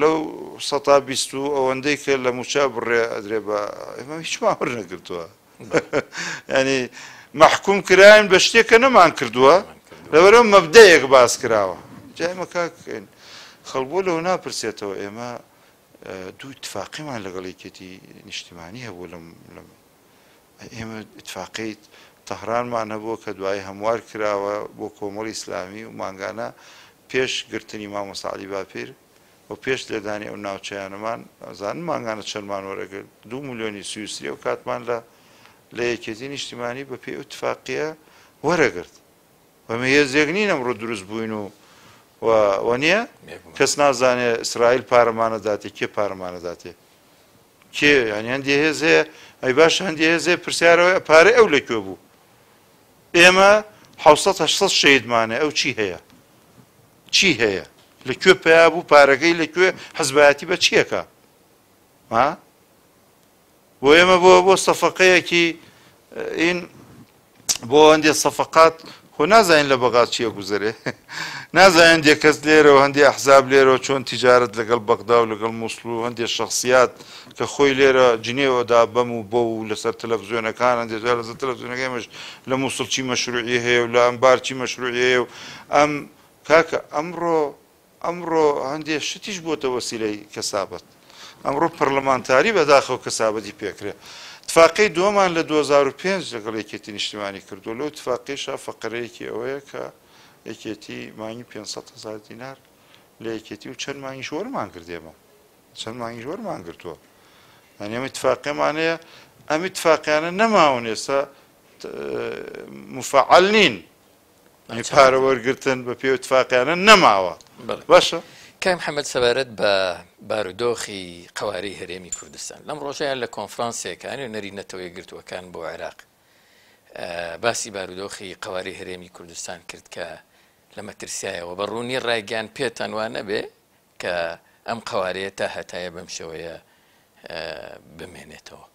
لەو 120 ئەوەندەی کە لە موچا بڕێ ئەدرێ بە ئێمە هیچ ماوەڕ نەگرتووە ینی مححکوم کراین بە شتێکە نەمان کردووە لەبەرەوە مەبدەیەک باس کراوە جایمە کاکەین خەڵبوو لەو ناپرسێتەوە ئێمە دوو اتفاقیمان لەگەڵ یەکێتی نیشتیمانی هەبوو لەم ئێمە اتفاقی تەهرانمان هەبووە کە دوای هەموار کراوە بۆ کۆمەڵی ئیسلامی و مانگانە پێش گرتنی مامۆستا عەلی باپیر و پێش لێدانی ئەو ناوچەیانەمان ئەزانن مانگانە چەندمان وەرەگرت 2 ملیۆنی سویسری و کاتمان لە یەکێتی نیشتیمانی بە پێی اتفاقیە وەرەگرت وەمە هێزێک نین ئەمڕۆ دروست بووین و نییە کەس نازانێ ئیسرائیل پارەمانەداتێ کێ پارەمانەداتێ کێ ینی هەندێ هێز هەیە ئەی باش هەندێ هێزێ پرسیارەوە پارە ئەو لەکوێ بوو ئێمە 700 شەیدمانە ئەو چی هەیە چی هەیە لەکوێ پیا بوو پارەکەی لەکوێ حزبایەتی بە چیەکە بۆ ئێمە بۆ سەفەقەیەکی این بۆ هەندێ سەفەقات خۆ نازانین لە بەغات چییە گوزەرێ نازانین هەندێک کەس لێرەوە هەندێ ئەحزاب لێرەوە چۆن تیجارەت لەگەڵ بەغدا و لەگەڵ مووسڵ و هەندێک شەخسیات کە خۆی لێرە جنێوەدا بەم و بۆ و لەسەر تەلەڤیزیۆنەکان هەندێک لەسەر تەلەڤیزیۆنەکەیمەش لە مووسڵ چی مەشروعی هەیە و لە ئەمبار چی مەشروعی هەیە و ئەم کاکە ئەمڕۆ هەندێک شتیش بۆتە وەسیلەی کەسابەت ئەمڕۆ پەرلەمانتاری بەداخەوە کەسابەتی پێکرێ اتفاقی دووەمان لە 2005 لەگەڵ یەکێتی نیشتیمانی کردو لەو اتفاقیشە فەقەرەیەکی ئەوەیە کە یەکێتی مانگی 500,000 دینار لە یەکێتی و چەند مانگیش وەرمان کرد ئێمە چەند مانگیش وەرمان گرتووە یانی ئەم اتفاقیمانەیە ئەم اتفاقیانە نەماون ئێستا مفعەل نین پارە وەرگرتن بە پێی اتفاقیانە نەماوە باشە کای محەممەد سەبارەت بە بارودۆخی قەواری هەرێمی کوردستان لەم ڕۆژەیان لە کۆنفرانسێکان و نەرینەتەوەی گرتووەکان بۆ عێراق باسی بارودۆخی قەواری هەرێمی کوردستان کرد کە لە مەترسیایەوە بە ڕوونی ڕایگەیان پێتان وانە بێ کە ئەم قەوارەیە تا هەتایە بەم شێوەیە بمێنێتەوە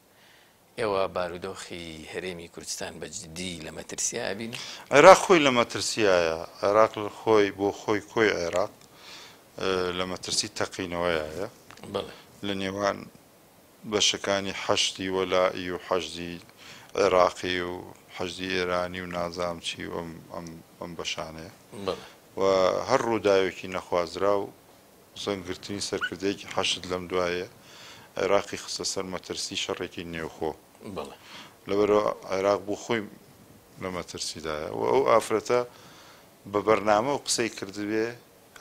ئێوە بارودۆخی هەرێمی کوردستان بەجددی لە مەترسیایە بین عێراق خۆی لە مەترسیایە عێراق خۆی بۆ خۆی کۆی عێراق لە مەترسی تەقینەوەیە لە نێوان بەشەکانی حەشتی وەلائی و حەشتی عێراقی و حەشتی ئێرانی و نازام چی و ئەم بەشانەیە و هەر ڕووداوێکی نەخوازرا و زەنگرتنی سەرکردەیەکی حەشت لەم دوایە عێراقی خستە سەر مەترسی شەڕێکی نێوخۆ لەبەرەوە عێراق بوو خۆی لە مەترسیدایە و ئەو ئافرەتە بە بەرنامە و قسەی کردبێ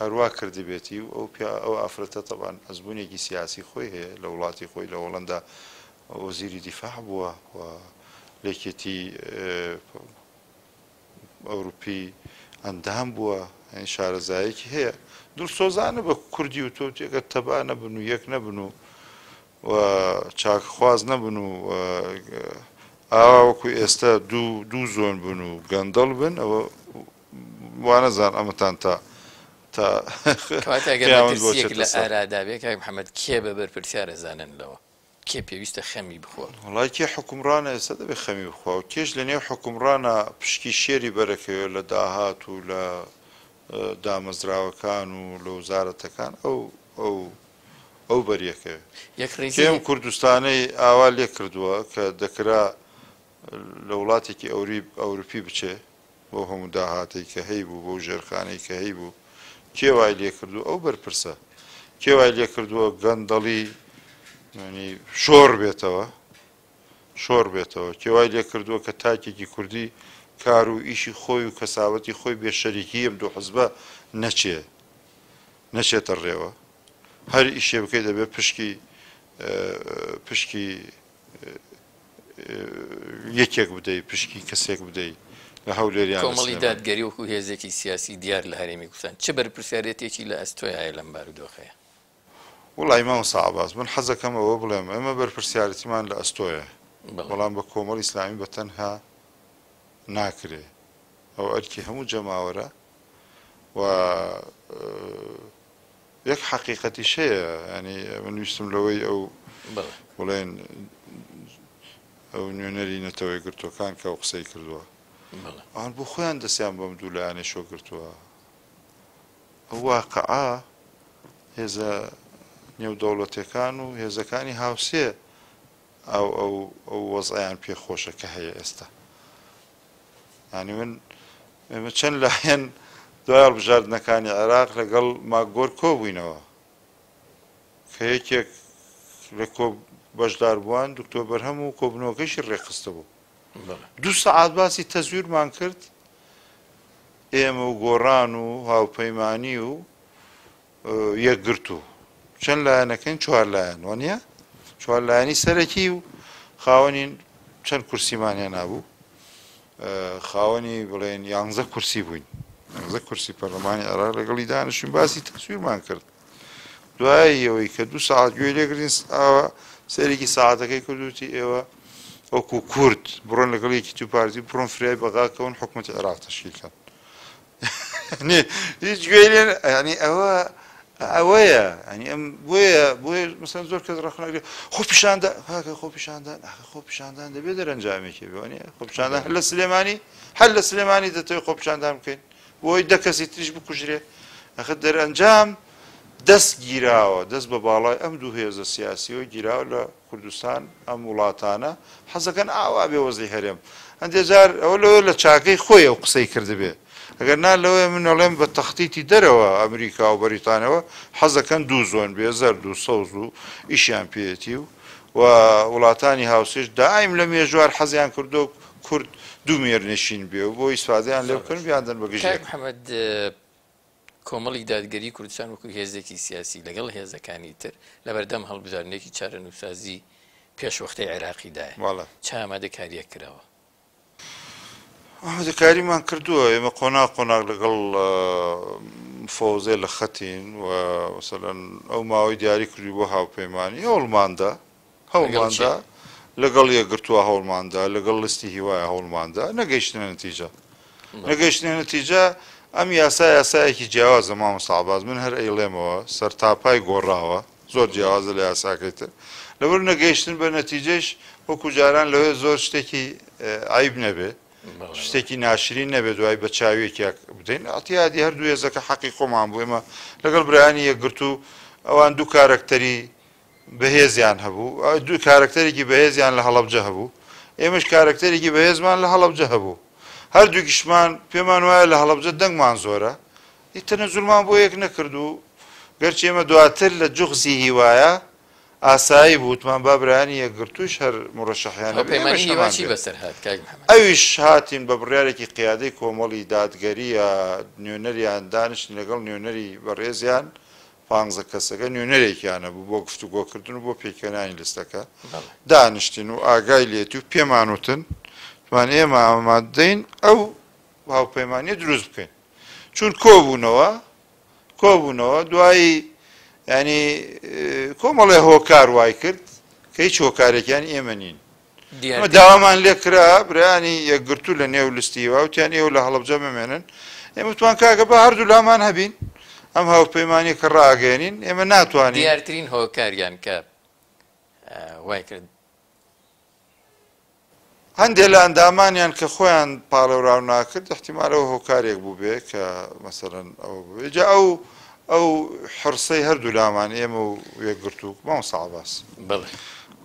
هەروە کردبێتی و ئەو ئافرەتە تەبان ئەزبوونێکی سیاسی خۆی هەیە لە وڵاتی خۆی لە وەڵەندا وەزیری دیفاع بووە و لێکێتی ئەوروپی ئەندام بووە شارەزایەکی هەیە دڵسۆزانە بە کوردی و تۆ تێگە تەبا نەبن و یەک نەبن و چاکخواز نەبن و ئاوا وەکو ئێستا دوو زۆن بن و گەندەڵ بن ئەوە وانەزان ئەمەتان کاتێک لە ئارادابێ کاک محەممەد کێ بەبەر پرسیارە زانن لەوە کێ پێویستە خەمی بخۆ وڵای کێ حکومڕانە ئێستا دەبێت خەمی بخوا و کێش لە نێو حکومڕانە پشکی شێری بەرەکەوێ لە داهات و لە دامەزراوەکان و لە وزارەتەکان ئەو بەریەکە کێم کوردستانەی ئاوا لێ کردووە کە دەکرا لە وڵاتێکی ئەوروپی بچێ بۆ هەموو داهاتی کە هەی بوو بۆ ژێرخانەی کە هەی بوو کێوای لێ کردو ئەو بەرپرسە کێوای لێ کردووە گەندەڵی شۆڕ بێتەوە شۆڕ بێتەوە کێوای لێ کردووە کە تاکێکی کوردی کار و ئیشی خۆی و کەساوەتی خۆی بێ شەریکی ئەم دوو حزبە نەچێتە ڕێوە هەر ئیشێ بکەی دەبێت پشکی یەکێک بدەیت پشکی کەسێک بدەیت لە هەولێریان کۆمەڵی دادگەری وەکو هێزێکی سیاسی دیار لە هەرێمی کوردستان چ بەرپرسیارەتێکی لە ئەستۆی هەیە لەم بارودۆخەیە وڵای ماوە سەعباس من حەزەکەم ئەوە بڵێم ئێمە بەرپرسیارەتیمان لە ئەستۆیە بەڵام بە کۆمەڵی ئیسلامی بەتەنها ناکرێ ئەو ئەرکی هەموو جەماوەرە و یەک حەقیقەتی شەیە ینی من ویستم لەوەی ئەو بڵێن ئەو نوێنەری نەتەوەی گرتوەکان کە ئەو قسەی کردووە ئەوان بۆ خۆیان دەستیان بەم دوو لایەنێ شۆ گرتووە ئەو واقعا هێزە نێودەوڵەتیەکان و هێزەکانی هاوسێ ئەو وەزعیان پێخۆشە کە هەیە ئێستا ینی من ئێمە چەند لایەن دوای هەڵبژاردنەکانی عێراق لەگەڵ ماگۆر کۆبووینەوە کە یەکێک لە کۆ بەشدار بووان دکتۆر بەرهەم و کۆبنەوەکەیشی ڕێخستە بوو 2 سەعات باسی تەزویرمان کرد ئێمە و گۆڕان و هاوپەیمانی و یەکگرت و چەند لایەنەکەین 4 لایەن وانە 4 لایەنی سەرەکی و خاوەنین چەند کورسیمانیان نابوو خاوەنی بڵێن 11 کورسی بووین 11 کورسی پەرلەمانی عێراق لەگەڵی دانیشتوین باسی تەسویرمان کرد دوای ئەوەی کە 2 سەعات گوێ لێگرین سەرێکی سەعاتەکەی کردوتی ئێوە وەکو کورد بڕۆن لەگەڵ یەکی پارتی بڕۆن فرای بەغاکەون حکوومەتی عێراق تەشکیلکەن هیچ گوێ لێ ینی ئەوەیە ینی ئەم بۆیە مەسەڵەن زۆر کەس ڕەخنەگرێت خۆ پیشاندان دەبێت دەرەنجامێکی بێوانێ خۆ پیشاندان هەر لە سلێمانی دەتەوێت خۆ پیشاندان بکەین بۆی 10 کەسی تریش بکوژرێ ئەخە دەرەنجام دەست گیراوە دەست بە باڵای ئەم دوو هێزە سیاسیەوە گیراوە لە کوردستان ئەم وڵاتانە حەزەکەن ئاوا بێ وەزی هەرێم هەندێک جار ئەوە لەوە لە چاکەی خۆی ئەو قسەی کردبێ ئەگەر نا لەوەیە من ئەڵێم بە تەختیتی دەرەوە ئەمریکا و بەریتانەوە حەزەکەن دوو زۆن بێ زەرد و سەوز و ئیشیان پێێتی و وڵاتانی هاوسێش دائیم لە مێژوار حەزیان کردو کورد دوو مێرنشین بێ و بۆ ئیسفادەیان لێ بکەن بیاندن بەگژێک محەممەد کۆمەڵی دادگەری کوردستان وەکو هێزێکی سیاسی لەگەڵ هێزەکانی تر لە بەردەم هەڵبژارنێکی چارەنووسازی پێشوەختەی عێراقیدایە چ ئامادەکاریە کراوە ئامادەکاریمان کردووە ئێمە قۆناق لەگەڵ فۆزێ لە خەتین و مثلەن ئەو ماوەی دیاری کردی بۆ هاوپەیمانی هەوڵماندا لەگەڵ یەکگرتووە هەوڵماندا لەگەڵ لستی هیوایە هەوڵماندا نەگەیشتنە نەتیجە ئەم یاسایەکی جیاوازە مامۆستا عەباس من هەر ئەیڵێمەوە سەرتاپای گۆڕاوە زۆر جیاوازە لە یاساکەی تر لەبەر نەگەیشتن بە نەتیجەش وەکو جاران لەوێ زۆر شتێکی عیب نەبێ شتێکی ناشرین نەبێت دوای بە چاویەکی بدەین ئەتیادی هەردوو هێزەکە حەقی خۆمان بوو ئێمە لەگەڵ برایانی یەکگرت و ئەوان دوو کارەکتەری بەهێزیان هەبوو دوو کارەکتەرێکی بەهێزیان لە هەڵەبجە هەبوو ئێمەش کارەکتەرێکی بەهێزمان لە هەڵەبجە هەبوو هەردووکیشمان پێمان وایە لە هەڵەبجە دەنگمان زۆرە تەنەزولمان بۆ یەک نەکرد و گەرچی ئێمە دواتر لە جوغزی هیوایە ئاسایی بووتمان با برایانی یەکگرتووش هەر مڕەشەحیان ئەویش هاتین بە بڕیارێکی قیادەی کۆمەڵی دادگەریە نوێنەریان دانیشتین لەگەڵ نوێنەری بەڕێزیان 15 کەسەکە نوێنەرێکیانە بوو بۆ گفتوگۆکردن و بۆ پێکەنانی لستەکە دانیشتین و ئاگای لێتی و پێمانوتن توان ئێمە ئامادەین ئەو هاوپەیمانیە دروست بکەین چون کۆبوونەوە دوایی ینی کۆمەڵێ هۆکار وای کرد کە هیچ هۆکارێکیان ئێمە نین داوامان لێ کرا برایانی یەکگرتوو لە نێو لیستیوە وتیان ئێوە لە هەڵەبجە بمێنن ئێمە توان کاکە بە هەردوو لامان هەبین ئەم هاوپەیمانی کە ڕاگەێنین ئێمە ناتوانین دیارترین هۆکاریان کە وای کرد هەندێک لە ئەندامانیان کە خۆیان پاڵەوراو ناکرد احتیمالەوە هۆکارێک بوو بێ کە مەسەڵەن ئەوجا ئەو حرسەی هەردوو لامان ئێمە و یەکگرتوو مامۆستا عەباس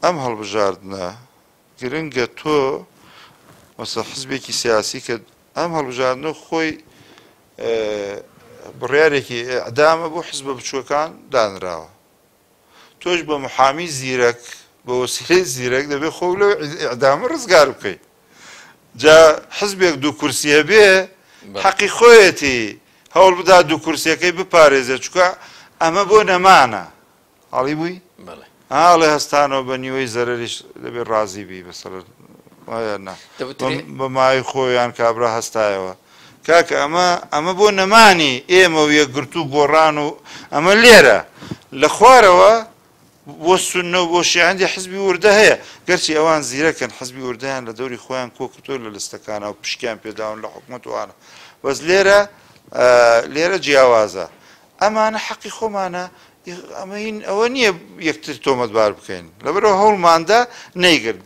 ئەم هەڵبژاردنە گرنگە تۆ مەسە حزبێکی سیاسی کە ئەم هەڵبژاردنە خۆی بڕیارێکی ئەعدامە بۆ حزبە بچووەکان دانراوە تۆش بە محامی زیرەک بە وسیلەی زیرەک دەبێت خۆ لەوێ ئیعدامە ڕزگار بکەیت جا حزبێک دوو کورسیە بێ حەقی خۆیەتی هەوڵ بدا دوو کورسیەکەی بپارێزێت چکە ئەمە بۆ نەمانە هەڵی بووی ئاڵێ هەستانەوە بە نیوەی زەرریش دەبێت ڕازی بی بەسەر بە مای خۆیان کابرا هەستایەوە کاکە ئەمە بۆ نەمانی ئێمە و یەکگرت و گۆڕان و ئەمە لێرە لە خوارەوە بۆ سونە و بۆ شیعەندی حزبی وردە هەیە گەرچی ئەوان زیرەکەن حزبی وردەیان لە دەوری خۆیان کۆکتۆ لە لستەکانە و پشکیان پێداون لە حکوومەتوانە بەس لێرە جیاوازە ئەمانە حەقی خۆمانە ئەوە نییە یەکتر تۆمەتبار بکەین لەبەرەوە هەوڵماندا نەیگرت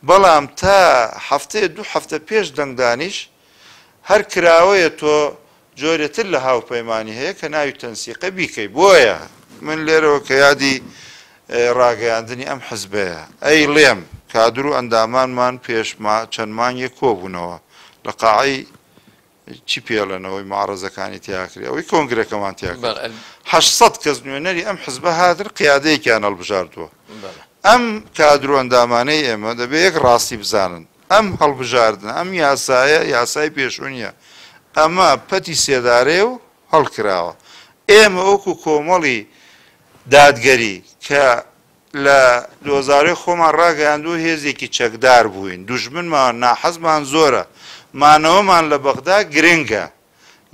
بەڵام تا هەفتەیە دوو هەفتە پێش دەنگدانیش هەر کراوەیە تۆ جۆرێتر لە هاوپەیمانی هەیە کە ناوی تەنسیقە بیکەی بۆیە من لێرەوە کە یادی ڕاگەیاندنی ئەم حزبەیە ئەی لێم کادر و ئەندامانمان پێش چەند مانگێک کۆبوونەوە لە قاعەی چی پێڵێنەوەی معارەزەکانی تیاکری ئەوەی کۆنگرەکەمان تیاکرد 800 کەس نوێنەری ئەم حزبە هاتر قیادەیەکیان هەڵبژاردووە ئەم کادر و ئەندامانەی ئێمە دەبێت یەک ڕاستی بزانن ئەم هەڵبژاردن ئەم یاسایە یاسای پێشوونیە ئەمە پەتی سێدارێ و هەڵکراوە ئێمە وەکو کۆمەڵی دادگەری کە لە دۆزارەی خۆمان ڕاگەیاندوو هێزێکی چەکدار بووین دوژمنمان ناحەزمان زۆرە مانەوەمان لە بەغدا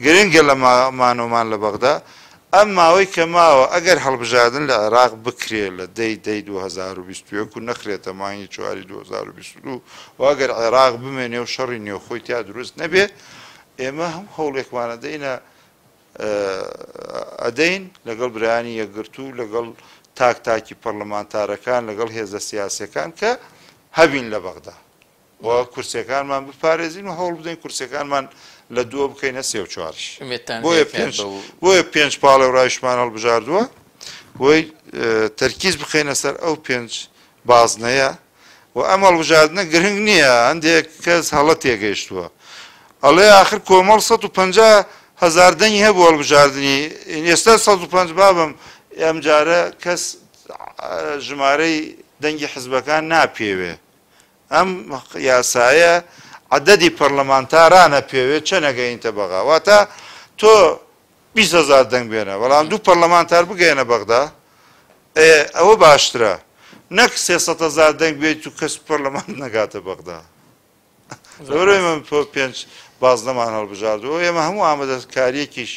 گرنگە لە مانەوەمان لە بەغدا ئەم ماوەی کە ماوە ئەگەر هەڵبژاردن لە عێراق بکرێت لە دەی 2021 و نەخرێتە مانگی 4 2022 و ئەگەر عێراق بمێنێ و شەڕی نێوخۆی تیا دروست نەبێ ئێمە هەم هەوڵێکمانە ئەدەین لەگەڵ برایانی یەکگرتو لەگەڵ تاکی پەرلەمانتارەکان لەگەڵ هێزە سیاسیەکان کە هەبین لە بەغدا و کورسەکانمان بپارێزین و هەوڵ بدەین کورسەکانمان لە دووە بکەینە سێ و چوارش بۆیە پێنج پاڵە و ڕایشمان هەڵبژاردووە بۆی تەرکیز بخەینە سەر ئەو پێنج بازنەیە و ئەم هەڵبژاردنە گرنگ نییە هەندێک کەس هەڵە تێگەیشتووە ئەڵێ آخر کۆمەڵ 150,000 دەنگی هەبوو هەڵبژاردننی ئێستا 150 بابم ئەم جارە کەس ژمارەی دەنگی حزبەکان ناپێوێ ئەم یاسایە عەدەدی پەرلەمانتارانە پێوێت چە نەگەینتە بەغا واتە تۆ 20,000 دەنگ بێنە بەڵام دوو پەرلەمانتار بگەێنە بەغدا ئەوە باشترە نەک 300,000 دەنگ بێت و کەس پەرلەمان نەگاتە بەغدا لەبەرەوەی من پێنج بازنەمان هەڵبژاردووە ئێمە هەموو ئامادەکاریەکیش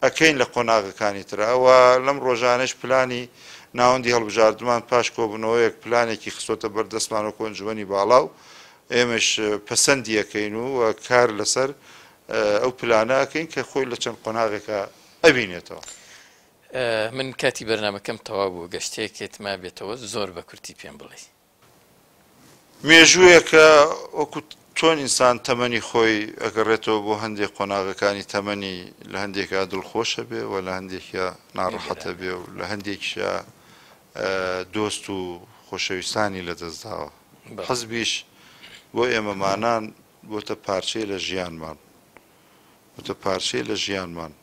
ئەکەین لە قۆناغەکانی ترە ئەوە لەم ڕۆژانەش پلانی ناوەندی هەڵبژاردنمان پاش کۆبوونەوەیەک پلانێکی خستۆتە بەردەستمان و کۆنجوەنی باڵاو ئێمەش پەسەندی ئەەکەین و کار لەسەر ئەو پلانەکەین کە خۆی لە چەند قۆناغێکە ئەبینێتەوە من کاتی بەرنامەکەم تەواو بوو گەشتەیەکێتما بێتەوە زۆر بە کورتی پێم بڵێ مێژوویەکە وەکو چۆن ئینسان تەمەنی خۆی ئەگەڕێتەوە بۆ هەندێک قۆناغەکانی تەمەنی لە هەندێکە دڵخۆشە بێ و لە هەندێکە ناڕەحەتە بێ و لە هەندێکیشە دۆست و خۆشەویستانی لەدەستداوە حەزبیش بۆ ئێمەمانان بۆتە پارچەی لە ژیانمان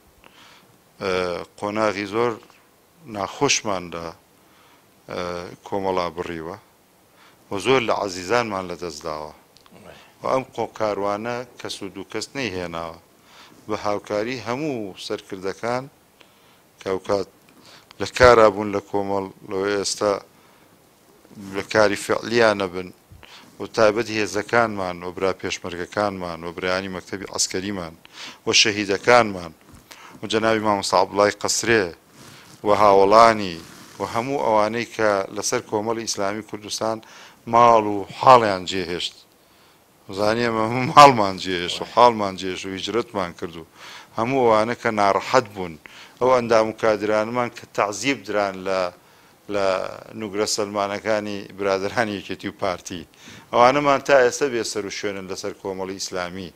قۆناغی زۆر ناخۆشماندا کۆمەڵا بڕیوە و زۆر لە عەزیزانمان لەدەستداوە و ئەم کاروانە کەس و دوو کەس نەیهێناوە بە هاوکاری هەموو سەرکردەکان کاوکات لە کارا بوون لە کۆمەڵ لەوەی ئێستا لە کاری فعلیانە بن و تایبەت هێزەکانمان و برا پێشمەرگەکانمان و برایانی مەکتەبی عەسکەریمان و شەهیدەکانمان و جەنابی مامۆستا عەبدوڵای قەسرێ و هاوڵانی و هەموو ئەوانەی کە لەسەر کۆمەڵی ئیسلامی کوردستان ماڵ و حاڵیان جێهێشت زانیە هەموو ماڵمان جێهێشت و حاڵمان جێهێشت و هیجرەتمان کرد و هەموو ئەوانە کە ناڕەحەت بوون ئەو ئەندام و کادرانمان کە تەعزیب دران لە نوگرە سەلمانەکانی برادرانی یەکێتی و پارتی ئەوانەمان تا ئێستا بێسەر و شوێنن لەسەر کۆمەڵی ئیسلامی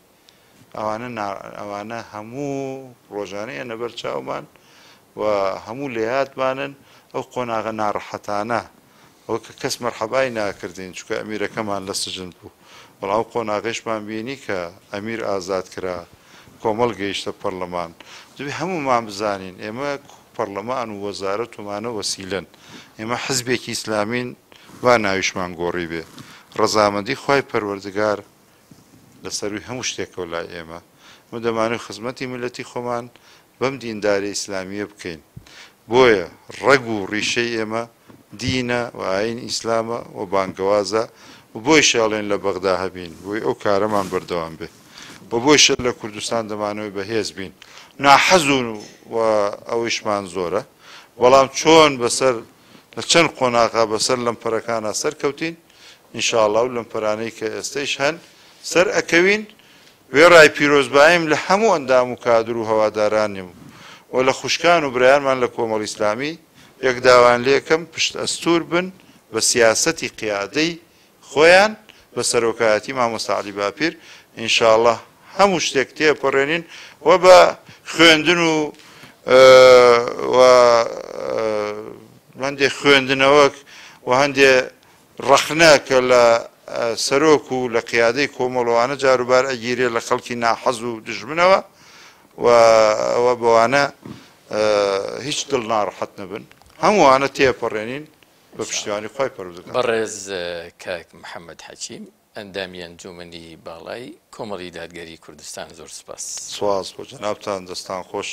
ئەوانە هەموو ڕۆژانەیە نەبەر چاومان و هەموو لێهاتمانن ئەو قۆناغە ناڕەحەتانە ئەوە کە کەس مەرحەبای ناکردین چونکە ئەمیرەکەمان لە سجن بوو بەڵام قۆناغیشمان بینی کە ئەمیر ئازاد کرا کۆمەڵ گەیشتە پەرلەمان دوێ هەموومان بزانین ئێمە پەرلەمان و وەزارەت ومانە وەسیلەن ئێمە حزبێکی ئیسلامین وا ناویشمان گۆڕی بێ ڕەزامەندی خوای پەروەردگار لەسەروی هەموو شتێکەوە لای ئێمە و دەمانێت خزمەتی میلەتی خۆمان بەم دینداری ئیسلامیە بکەین بۆیە ڕەگ و ڕیشەی ئێمە دینە و ئاین ئیسلامە و بانگەوازە و بۆی شاڵێن لە بەغدا هەبین بۆی ئەو کارەمان بەردەوام بێ و بۆی شەر لە کوردستان دەمانەوەی بەهێز بین ناحەزون و ئەویشمان زۆرە بەڵام چۆن بەسەر لە چەند قۆناغا بەسەر لەمپەرەکانە سەرکەوتین ئینشاءڵڵا و لەمپەرانەی کە ئێستەیش هەن سەر ئەکەوین وێڕای پیرۆزباییم لە هەموو ئەندام و کادر و هەوادارانیم و لە خوشکان و برایانمان لە کۆمەڵ ئیسلامی یەکداوان لێکم پشت ئەستور بن بە سیاسەتی قیادەی خۆیان بە سەرۆکایەتی مامۆستا عەلی باپیر ئینشاءڵڵا هەموو شتێک تێپەڕێنین و بە خوێندن و هەندێک خوێندنەوەک و هەندێک ڕەخنە کە لە سەرۆک و لە قیادەی کۆمەڵەوانە جاروبار ئەگیرێ لە خەڵکی ناحەز و دژمنەوە و ئەوە بەوانە هیچ دڵ ناڕەحەت نەبن هەمووانە تێپەڕێنین بە پشتیوانی خوای پەروەردگار. بەڕێز کاک محەممەد حەکیم ئەندامی ئەنجومەنی باڵای کۆمەڵی دادگەری کوردستان زۆر سپاس. سواز بۆ جەنابتان دەستان خۆش.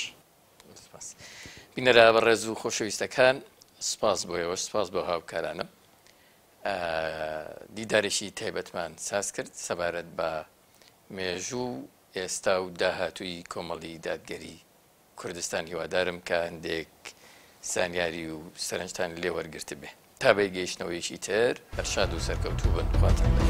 بینەرە بەڕێز و خۆشەویستەکان سپاس بۆیەوە سپاس بۆ هاوکارانم دیدارێکی تایبەتمان ساز کرد سەبارەت بە مێژوو ئێستا و داهاتووی کۆمەڵی دادگەری کوردستان هیوادارم کە هەندێک زانیاری و سەرنجتان لێ وەرگرت بێ تا بەی گەیشتنەوەیشی تر هەرشاد و سەرکەوتوو بن خواتان